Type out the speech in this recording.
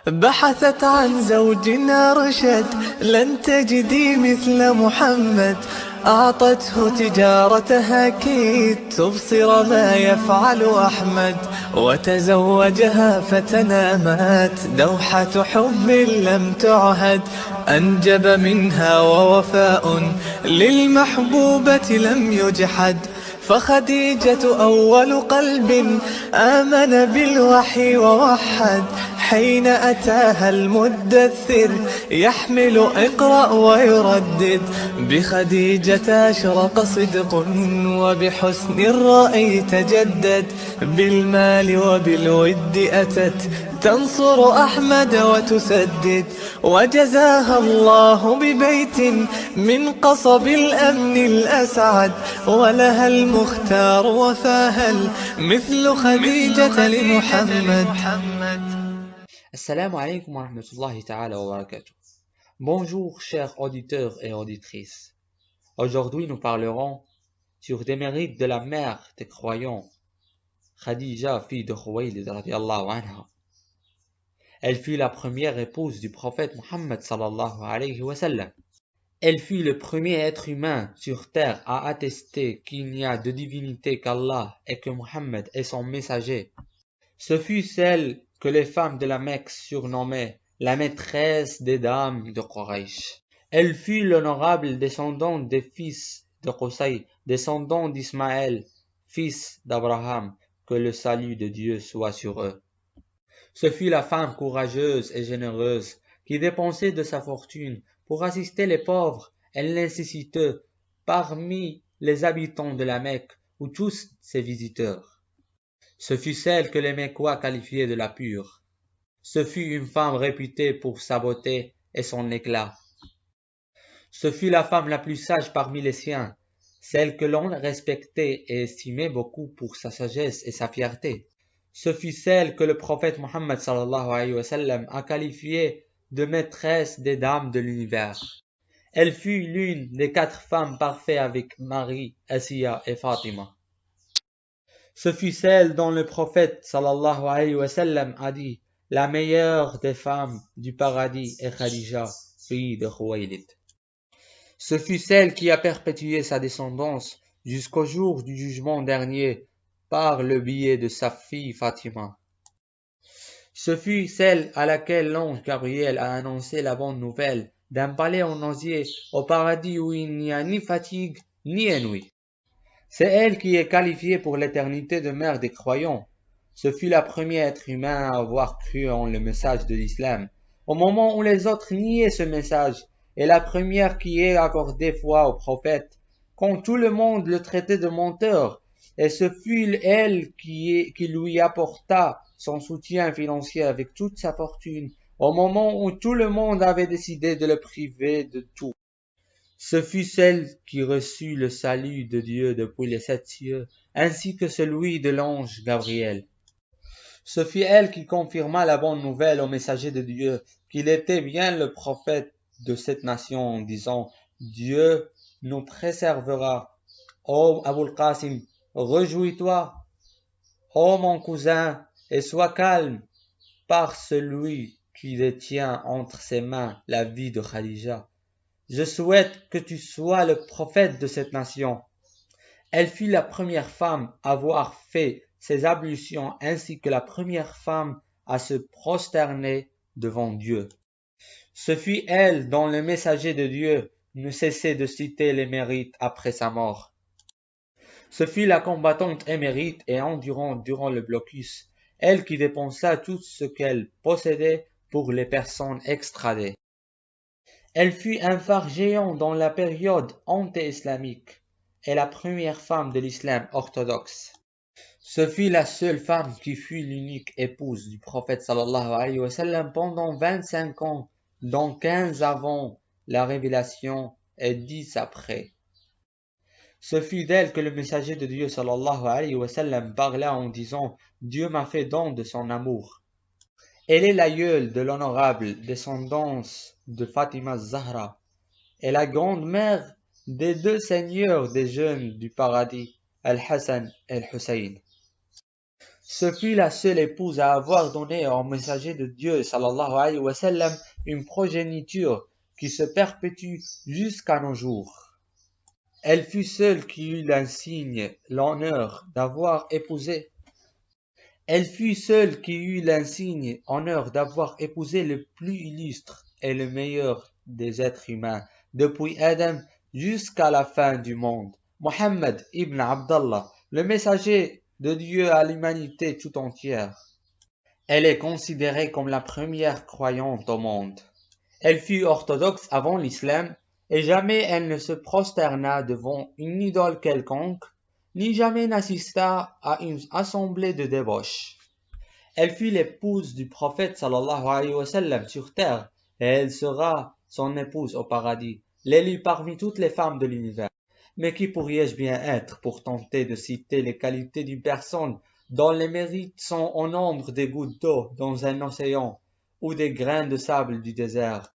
بحثت عن زوج أرشد، لن تجدي مثل محمد. أعطته تجارتها كي تبصر ما يفعل أحمد، وتزوجها فتنامت دوحة حب لم تعهد. أنجب منها ووفاء للمحبوبة لم يجحد، فخديجة أول قلب آمن بالوحي ووحد. حين أتاها المدثر يحمل اقرأ ويردد، بخديجة أشرق صدق وبحسن الرأي تجدد. بالمال وبالود أتت تنصر أحمد وتسدد، وجزاها الله ببيت من قصب الأمن الأسعد. ولها المختار وفاها مثل خديجة لمحمد. Assalamu alaikum wa rahmatullahi ta'ala wa barakatuh. Bonjour chers auditeurs et auditrices. Aujourd'hui nous parlerons sur des mérites de la mère des croyants, Khadija, fille de Khuwaylid radiyallahu anha. Elle fut la première épouse du prophète Muhammad sallallahu alayhi wa sallam. Elle fut le premier être humain sur terre à attester qu'il n'y a de divinité qu'Allah et que Muhammad est son messager. Ce fut celle que les femmes de la Mecque surnommaient la maîtresse des dames de Quraysh. Elle fut l'honorable descendante des fils de Qusay, descendant d'Ismaël, fils d'Abraham, que le salut de Dieu soit sur eux. Ce fut la femme courageuse et généreuse qui dépensait de sa fortune pour assister les pauvres et les nécessiteux parmi les habitants de la Mecque ou tous ses visiteurs. Ce fut celle que les Mecquois qualifiaient de la pure. Ce fut une femme réputée pour sa beauté et son éclat. Ce fut la femme la plus sage parmi les siens, celle que l'on respectait et estimait beaucoup pour sa sagesse et sa fierté. Ce fut celle que le prophète Muhammad sallallahu alayhi wa sallam a qualifiée de maîtresse des dames de l'univers. Elle fut l'une des 4 femmes parfaites avec Marie, Asiya et Fatima. Ce fut celle dont le prophète sallallahu alayhi wa sallam a dit: la meilleure des femmes du paradis est Khadija, fille de Khuwaylid. Ce fut celle qui a perpétué sa descendance jusqu'au jour du jugement dernier par le biais de sa fille Fatima. Ce fut celle à laquelle l'ange Gabriel a annoncé la bonne nouvelle d'un palais en osier au paradis où il n'y a ni fatigue ni ennui. C'est elle qui est qualifiée pour l'éternité de mère des croyants. Ce fut la première être humain à avoir cru en le message de l'islam, au moment où les autres niaient ce message, et la première qui ait accordé foi au prophète, quand tout le monde le traitait de menteur, et ce fut elle qui lui apporta son soutien financier avec toute sa fortune, au moment où tout le monde avait décidé de le priver de tout. Ce fut celle qui reçut le salut de Dieu depuis les 7 cieux, ainsi que celui de l'ange Gabriel. Ce fut elle qui confirma la bonne nouvelle au messager de Dieu, qu'il était bien le prophète de cette nation en disant: Dieu nous préservera. Ô Aboul Qasim, réjouis-toi, ô mon cousin, et sois calme, par celui qui détient entre ses mains la vie de Khadija. Je souhaite que tu sois le prophète de cette nation. Elle fut la première femme à avoir fait ses ablutions ainsi que la première femme à se prosterner devant Dieu. Ce fut elle dont le messager de Dieu ne cessait de citer les mérites après sa mort. Ce fut la combattante émérite et endurante durant le blocus, elle qui dépensa tout ce qu'elle possédait pour les personnes extradées. Elle fut un phare géant dans la période anté-islamique et la première femme de l'islam orthodoxe. Ce fut la seule femme qui fut l'unique épouse du prophète sallallahu alayhi wa sallam pendant 25 ans, dont 15 avant la révélation et 10 après. Ce fut d'elle que le messager de Dieu sallallahu alayhi wa sallam parla en disant: Dieu m'a fait don de son amour. Elle est l'aïeule de l'honorable descendance de Fatima Zahra et la grande-mère des 2 seigneurs des jeunes du paradis, Al-Hassan et Al-Hussein. Ce fut la seule épouse à avoir donné au messager de Dieu, sallallahu alayhi wa sallam, une progéniture qui se perpétue jusqu'à nos jours. Elle fut celle qui eut l'insigne, l'honneur d'avoir épousé. Elle fut celle qui eut l'insigne honneur d'avoir épousé le plus illustre et le meilleur des êtres humains, depuis Adam jusqu'à la fin du monde, Mohammed ibn Abdallah, le messager de Dieu à l'humanité tout entière. Elle est considérée comme la première croyante au monde. Elle fut orthodoxe avant l'islam, et jamais elle ne se prosterna devant une idole quelconque, ni jamais n'assista à une assemblée de débauches. Elle fut l'épouse du prophète sallallahu alayhi wa sallam sur terre, et elle sera son épouse au paradis, l'élue parmi toutes les femmes de l'univers. Mais qui pourrais-je bien être pour tenter de citer les qualités d'une personne dont les mérites sont au nombre des gouttes d'eau dans un océan ou des grains de sable du désert?